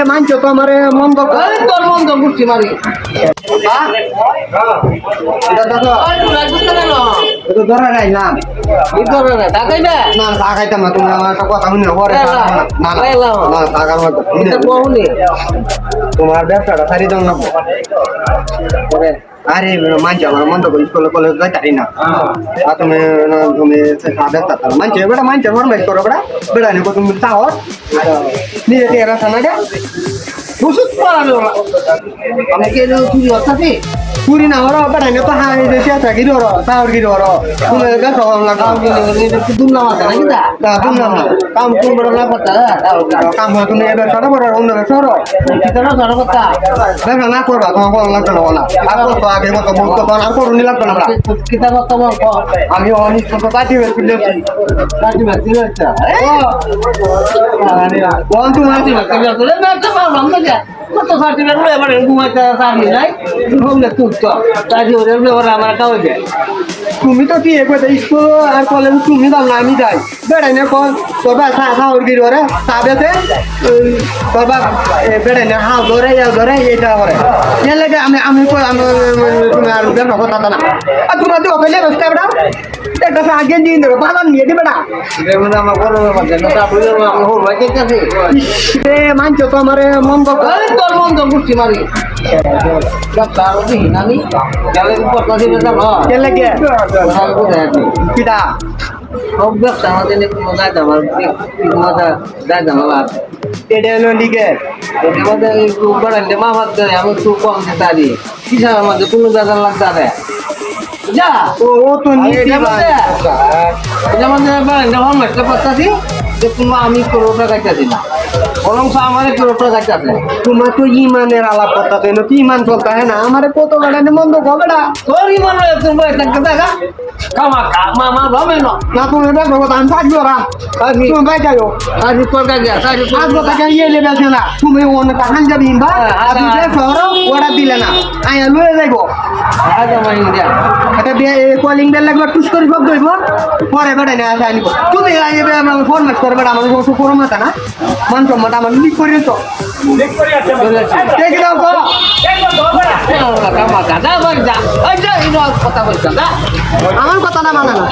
মানছো তো আমার মন্দ তোর মন্দ গুষ্টি মারি এটা দেখো এটা ধরা নাই না টাকাইবে না তা খাইতাম না তুমি আমার একটা কথা শুনে পরে না না না টাকার মতো তোমার ব্যবসাটা সারি দাও না পরে আরে মানছো আমার মন্দ করে স্কুলে কলেজ যাইতারি না আর তুমি তুমি ব্যবসা মানছো বেটা মানছো ফরমাইশ করো বেটা বেড়া নিকো তুমি চাও নিজে দিয়ে রাখা না ওষুধ পড়াবে ওরা আমি কে তুই অর্থাৎ পুরি না হরো বেটা নিকো হাই দেশে থাকি হরো তাওর কি হরো তুমি ব্যবসা কম লাগা দুমনাম আছে নাকি দা তা তুমি না কাম কোন বড় না করতে কাম তুমি এবার সরো বড় অন্য সরো কিতানো ধরো কথা ব্যবসা না করবা তোমার কোনো লাগবে না আর তো আগে মতো বলতো আর করুনি লাগবে না কিতানো তোমার আমি অনেক ছোট পার্টি বের করলে কাটি মারতে যাচ্ছে কোন তুমি কাটি মারতে যাচ্ছে না তো মারলাম না কত সার্টিফিকেট লয়ে এবারে ঘুমাইতে সার্ভিস নাই হোমলে তুলতো তাই ওরে ওরা আমার কাও যায় তুমি তো কি একবার স্কুল আর কলেজ তুমি দাও না আমি যাই বেড়াই না কোন তোর বা সাউর গির ওরে সাবেতে তোর বা বেড়াই না হাও ধরে এটা করে এর লাগে আমি তুমি আর ব্যবসা কথা না আর তোমরা তো ওখানে বসতে বেড়া একটা আগে দিয়ে দেবে বাজার নিয়ে দিবে না আমার বড় ব্যাপার না তারপরে আমি হোর ভাই কেছে মানছো তো আমার মন্দ তোর মন্দ গুষ্টি মারি ডাক্তার দেখি না আমি গেলে কথা দিবে যাব এর লাগে কিটা সব ব্যবসা আমাদের কোনো দায়িত্ব আমার দায়িত্ব আমার এটা হলো লিগে আমাদের বাড়াইলে মামার দেয় আমি একটু কম দিতে পারি কিসার আমাদের কোনো দাদা লাগতে পারে যা ও তো নিয়ে আমাদের বাড়াইলে মামারটা পাচ্ছি যে তোমার আমি করোটা গাইতেছি না বরং আমার করোটা গাইতেছে তোমার তো ইমানের আলাপ করতে তো কি ইমান চলতে হয় না আমার কত বেড়ানে মন্দ হবে না তোর ইমান তুমি দেখা কামা মামা ভাবে না না তুমি দেখো কথা আমি থাকবো না তুমি বাই যাও আজ তোর কাছে আসবো তাকে ইয়ে লেবেছে না তুমি অন্য কাহান যাবি বা আপনি দেখো ওরা দিলে না আয়া লয়ে যাইব আজ আমার ইন্ডিয়া এটা কলিং বেল লাগবে টুস করে সব দইব পরে বেড়াই না আসা আনিব তুমি আইবে আমার ফরম্যাট করবে আমার সমস্ত করো না না মান সম্মান আমার লিক করিও তো দেখি দাও তো কামা গাদা বাজা আজ কথা বলছ না আমার কথা না মানে না